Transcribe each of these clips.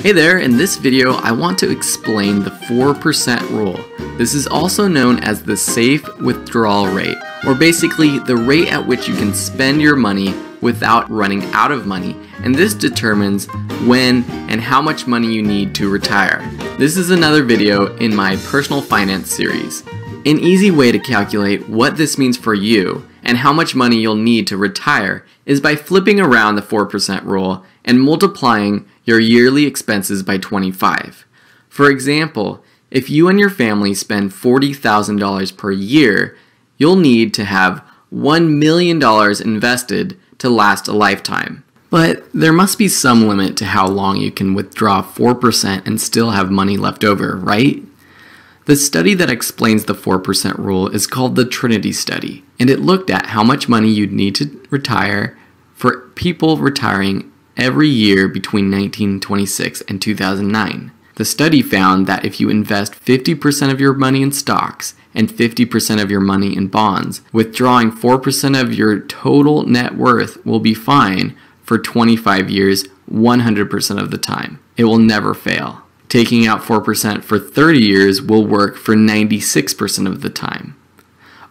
Hey there, in this video I want to explain the 4% rule. This is also known as the safe withdrawal rate, or basically the rate at which you can spend your money without running out of money, and this determines when and how much money you need to retire. This is another video in my personal finance series. An easy way to calculate what this means for you and how much money you'll need to retire is by flipping around the 4% rule and multiplying your yearly expenses by 25. For example, if you and your family spend $40,000 per year, you'll need to have $1 million invested to last a lifetime. But there must be some limit to how long you can withdraw 4% and still have money left over, right? The study that explains the 4% rule is called the Trinity study, and it looked at how much money you'd need to retire for people retiring every year between 1926 and 2009. The study found that if you invest 50% of your money in stocks and 50% of your money in bonds, withdrawing 4% of your total net worth will be fine for 25 years, 100% of the time. It will never fail. Taking out 4% for 30 years will work for 96% of the time.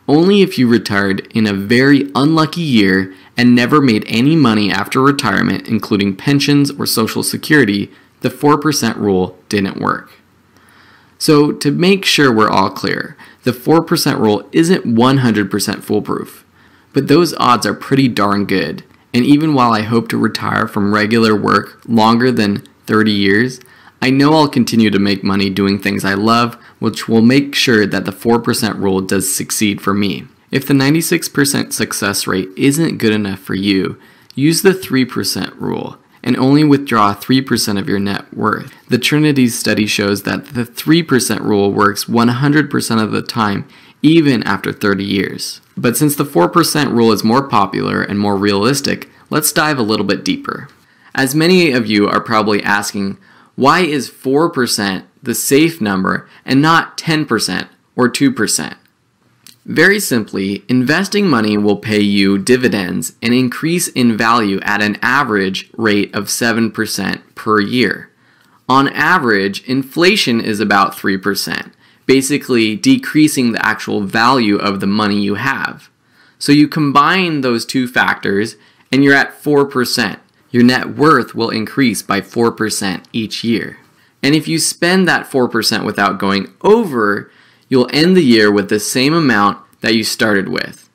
Only if you retired in a very unlucky year and never made any money after retirement, including pensions or Social Security, the 4% rule didn't work. So to make sure we're all clear, the 4% rule isn't 100% foolproof, but those odds are pretty darn good. And even while I hope to retire from regular work longer than 30 years, I know I'll continue to make money doing things I love, which will make sure that the 4% rule does succeed for me. If the 96% success rate isn't good enough for you, use the 3% rule and only withdraw 3% of your net worth. The Trinity study shows that the 3% rule works 100% of the time, even after 30 years. But since the 4% rule is more popular and more realistic, let's dive a little bit deeper. As many of you are probably asking, why is 4% the safe number and not 10% or 2%? Very simply, investing money will pay you dividends and increase in value at an average rate of 7% per year. On average, inflation is about 3%, basically decreasing the actual value of the money you have. So you combine those two factors and you're at 4%. Your net worth will increase by 4% each year. And if you spend that 4% without going over, you'll end the year with the same amount that you started with.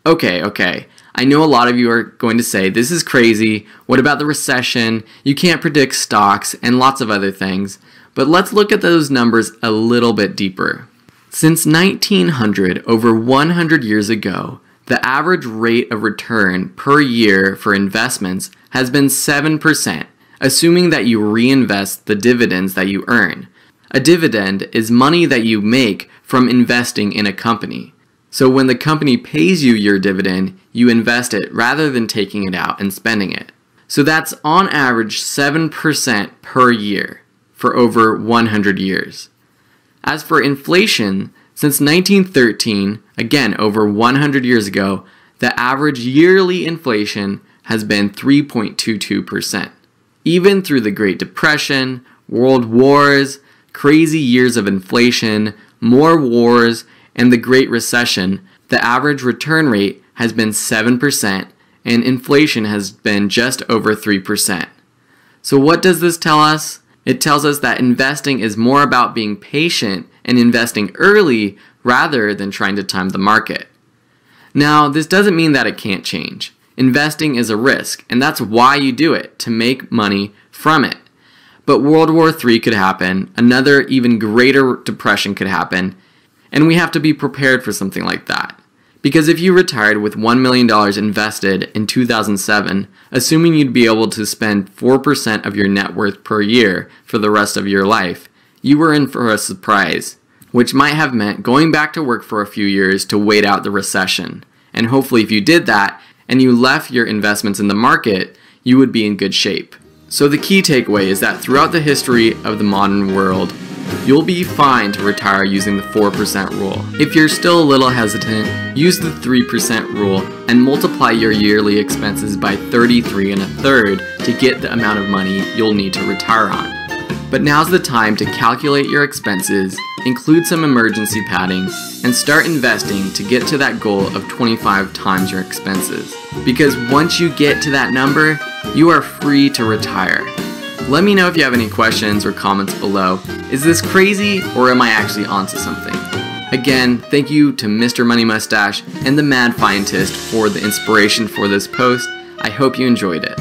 Okay, I know a lot of you are going to say, this is crazy, what about the recession, you can't predict stocks, and lots of other things, but let's look at those numbers a little bit deeper. Since 1900, over 100 years ago, the average rate of return per year for investments has been 7%, assuming that you reinvest the dividends that you earn. A dividend is money that you make from investing in a company. So when the company pays you your dividend, you invest it rather than taking it out and spending it. So that's on average 7% per year for over 100 years. As for inflation, since 1913, again over 100 years ago, the average yearly inflation has been 3.22%. Even through the Great Depression, World Wars, crazy years of inflation, more wars, and the Great Recession, the average return rate has been 7% and inflation has been just over 3%. So what does this tell us? It tells us that investing is more about being patient and investing early rather than trying to time the market. Now, this doesn't mean that it can't change. Investing is a risk, and that's why you do it, to make money from it. But World War III could happen, another even greater depression could happen, and we have to be prepared for something like that. Because if you retired with $1 million invested in 2007, assuming you'd be able to spend 4% of your net worth per year for the rest of your life, you were in for a surprise, which might have meant going back to work for a few years to wait out the recession. And hopefully if you did that, and you left your investments in the market, you would be in good shape. So the key takeaway is that throughout the history of the modern world, you'll be fine to retire using the 4% rule. If you're still a little hesitant, use the 3% rule and multiply your yearly expenses by 33 1/3 to get the amount of money you'll need to retire on. But now's the time to calculate your expenses, include some emergency padding, and start investing to get to that goal of 25 times your expenses. Because once you get to that number, you are free to retire. Let me know if you have any questions or comments below. Is this crazy, or am I actually onto something? Again, thank you to Mr. Money Mustache and the Mad Fientist for the inspiration for this post. I hope you enjoyed it.